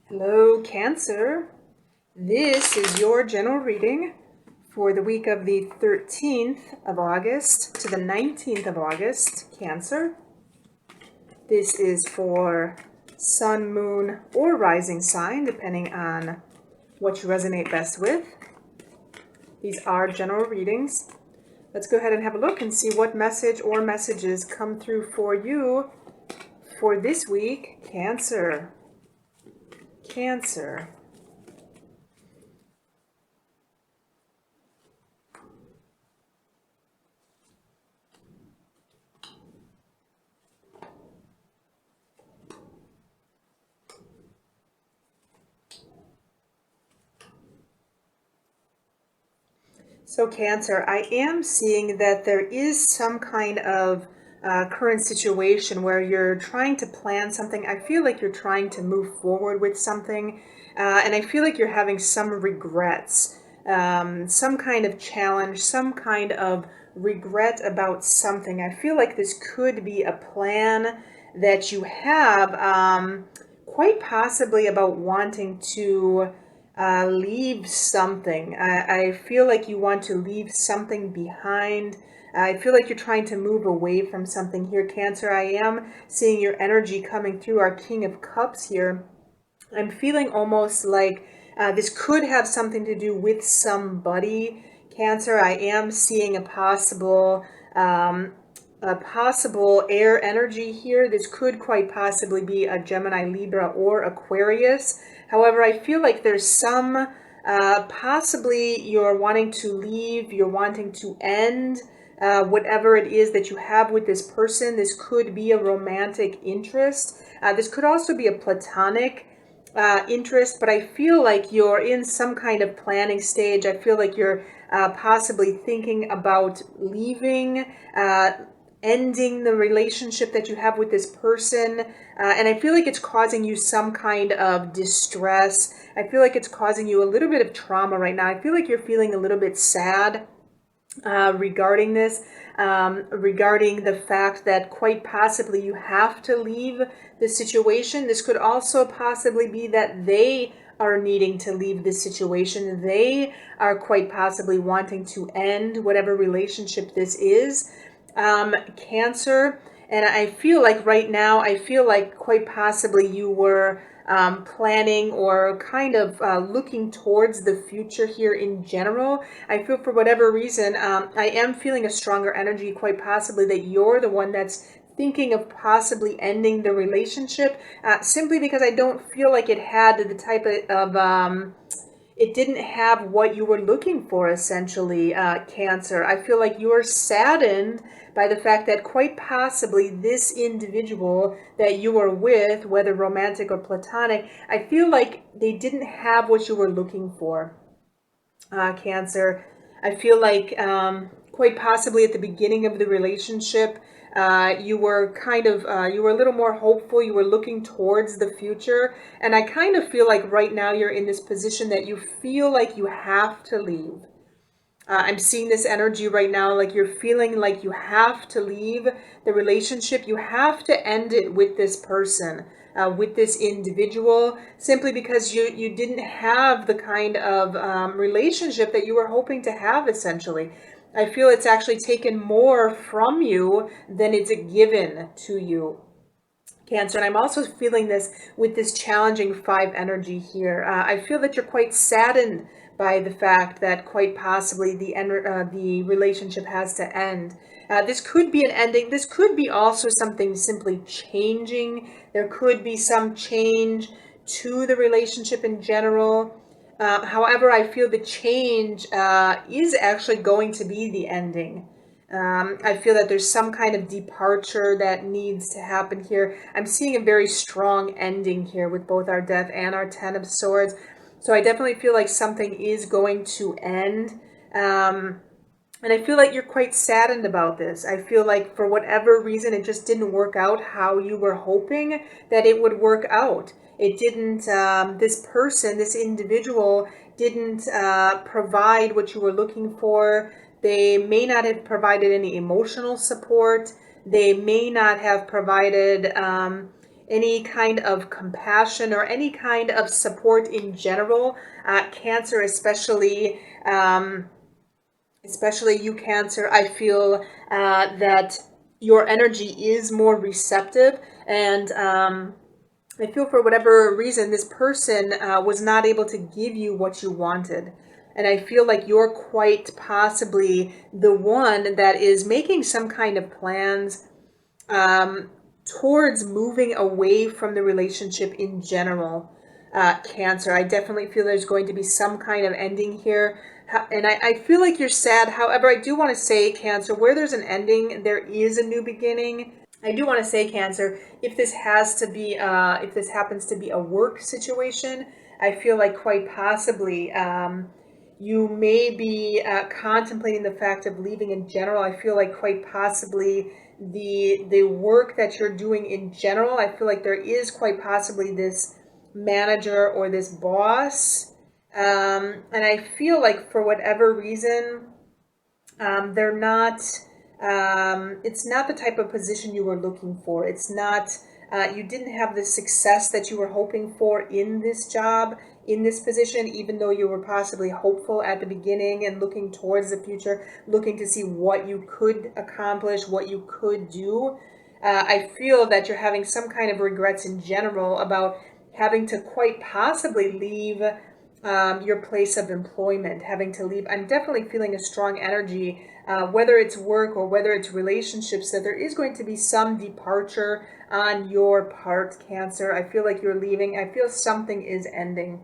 Hello, Cancer. This is your general reading for the week of the 13th of August to the 19th of August, Cancer. This is for Sun, Moon, or Rising sign, depending on what you resonate best with. These are general readings. Let's go ahead and have a look and see what message or messages come through for you for this week, Cancer. Cancer. So Cancer, I am seeing that there is some kind of current situation where you're trying to plan something. I feel like you're trying to move forward with something, and I feel like you're having some regrets, some kind of challenge, some kind of regret about something. I feel like this could be a plan that you have, quite possibly about wanting to leave something. I feel like you want to leave something behind. I feel like you're trying to move away from something here, Cancer. I am seeing your energy coming through our King of Cups here. I'm feeling almost like this could have something to do with somebody, Cancer. I am seeing a possible air energy here. This could quite possibly be a Gemini, Libra, or Aquarius. However, I feel like there's some, possibly you're wanting to leave, you're wanting to end whatever it is that you have with this person. This could be a romantic interest. This could also be a platonic interest, but I feel like you're in some kind of planning stage. I feel like you're possibly thinking about leaving, ending the relationship that you have with this person. And I feel like it's causing you some kind of distress. I feel like it's causing you a little bit of trauma right now. I feel like you're feeling a little bit sad regarding this, regarding the fact that quite possibly you have to leave the situation. This could also possibly be that they are needing to leave this situation. They are quite possibly wanting to end whatever relationship this is, Cancer. And I feel like right now, I feel like quite possibly you were planning or kind of looking towards the future here in general. I feel for whatever reason, I am feeling a stronger energy, quite possibly that you're the one that's thinking of possibly ending the relationship, simply because I don't feel like it had the type of it didn't have what you were looking for, essentially, Cancer. I feel like you're saddened by the fact that quite possibly this individual that you were with, whether romantic or platonic, I feel like they didn't have what you were looking for, Cancer. I feel like quite possibly at the beginning of the relationship, you were you were a little more hopeful. You were looking towards the future. And I kind of feel like right now you're in this position that you feel like you have to leave. I'm seeing this energy right now, like you're feeling like you have to leave the relationship. You have to end it with this person, with this individual, simply because you didn't have the kind of relationship that you were hoping to have, essentially. I feel it's actually taken more from you than it's given to you, Cancer. And I'm also feeling this with this challenging 5 energy here. I feel that you're quite saddened by the fact that quite possibly the relationship has to end. This could be an ending. This could be also something simply changing. There could be some change to the relationship in general. However, I feel the change is actually going to be the ending. I feel that there's some kind of departure that needs to happen here. I'm seeing a very strong ending here with both our Death and our Ten of Swords. So I definitely feel like something is going to end. And I feel like you're quite saddened about this. I feel like for whatever reason, it just didn't work out how you were hoping that it would work out. It didn't, this person, this individual didn't provide what you were looking for. They may not have provided any emotional support. They may not have provided any kind of compassion or any kind of support in general. Cancer, especially you, Cancer, I feel that your energy is more receptive, and I feel for whatever reason this person was not able to give you what you wanted. And I feel like you're quite possibly the one that is making some kind of plans um, towards moving away from the relationship in general. Cancer, I definitely feel there's going to be some kind of ending here. And I feel like you're sad. However, I do want to say, Cancer, where there's an ending, there is a new beginning. I do want to say, Cancer, if this happens to be a work situation, I feel like quite possibly you may be contemplating the fact of leaving in general. I feel like quite possibly the work that you're doing in general, I feel like there is quite possibly this manager or this boss, and I feel like for whatever reason they're not it's not the type of position you were looking for. It's not you didn't have the success that you were hoping for in this job, in this position, even though you were possibly hopeful at the beginning and looking towards the future, looking to see what you could accomplish, what you could do. I feel that you're having some kind of regrets in general about having to quite possibly leave your place of employment, having to leave. I'm definitely feeling a strong energy, whether it's work or whether it's relationships, that there is going to be some departure on your part, Cancer. I feel like you're leaving. I feel something is ending.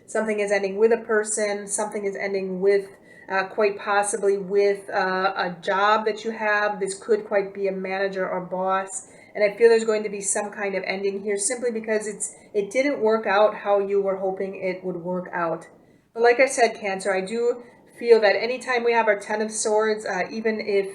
Something is ending with a person. Something is ending with quite possibly with a job that you have. This could quite be a manager or boss. And I feel there's going to be some kind of ending here simply because it didn't work out how you were hoping it would work out. But like I said, Cancer, I do feel that anytime we have our Ten of Swords, even if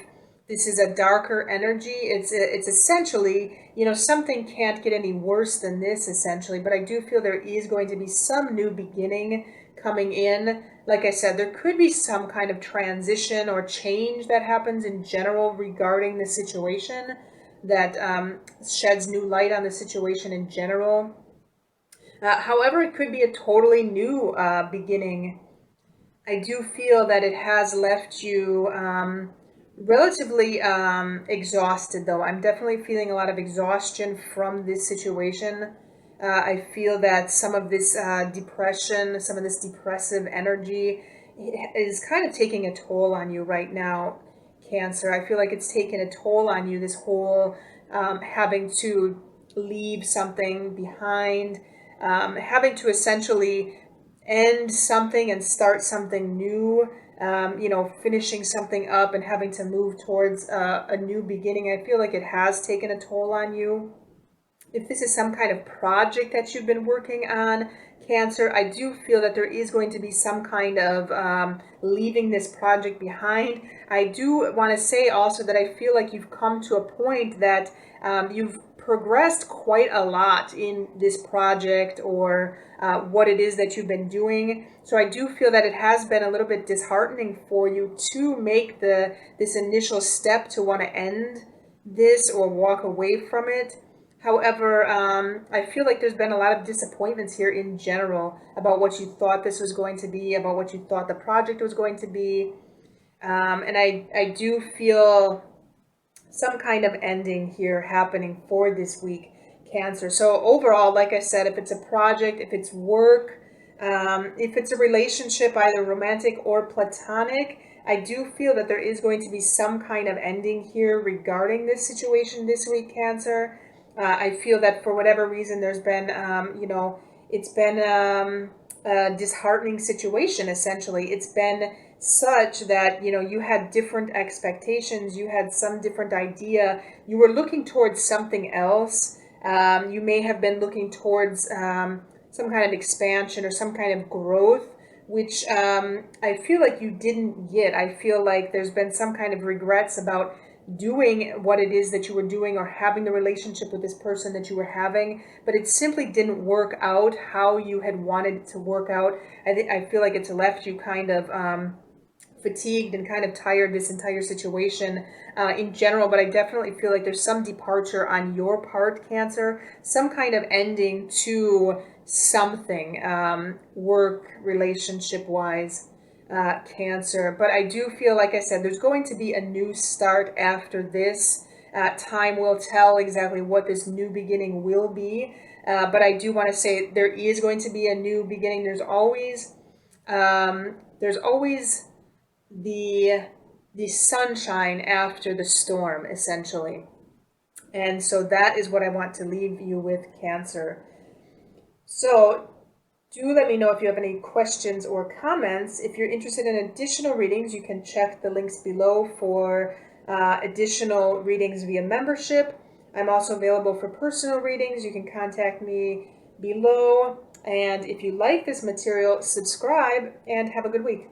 this is a darker energy, it's essentially, something can't get any worse than this, essentially. But I do feel there is going to be some new beginning coming in. Like I said, there could be some kind of transition or change that happens in general regarding the situation that sheds new light on the situation in general. However, it could be a totally new beginning. I do feel that it has left you relatively exhausted, though. I'm definitely feeling a lot of exhaustion from this situation. I feel that some of this depression, some of this depressive energy is kind of taking a toll on you right now, Cancer. I feel like it's taken a toll on you, this whole having to leave something behind, having to essentially end something and start something new, finishing something up and having to move towards a new beginning. I feel like it has taken a toll on you. If this is some kind of project that you've been working on, Cancer, I do feel that there is going to be some kind of leaving this project behind. I do want to say also that I feel like you've come to a point that you've progressed quite a lot in this project or what it is that you've been doing. So I do feel that it has been a little bit disheartening for you to make this initial step to want to end this or walk away from it. However, I feel like there's been a lot of disappointments here in general about what you thought this was going to be, about what you thought the project was going to be. And I do feel some kind of ending here happening for this week, Cancer. So overall, like I said, if it's a project, if it's work, if it's a relationship, either romantic or platonic, I do feel that there is going to be some kind of ending here regarding this situation this week, Cancer. I feel that for whatever reason, there's been, it's been a disheartening situation, essentially. It's been such that, you had different expectations, you had some different idea, you were looking towards something else. You may have been looking towards some kind of expansion or some kind of growth, which I feel like you didn't get. I feel like there's been some kind of regrets about doing what it is that you were doing or having the relationship with this person that you were having, but it simply didn't work out how you had wanted it to work out. I feel like it's left you kind of fatigued and kind of tired this entire situation in general, but I definitely feel like there's some departure on your part, Cancer, some kind of ending to something, work, relationship-wise, Cancer. But I do feel, like I said, there's going to be a new start after this. Time will tell exactly what this new beginning will be. But I do want to say there is going to be a new beginning. There's always the sunshine after the storm, essentially. And so that is what I want to leave you with, Cancer. So do let me know if you have any questions or comments. If you're interested in additional readings, you can check the links below for additional readings via membership. I'm also available for personal readings. You can contact me below. And if you like this material, subscribe and have a good week.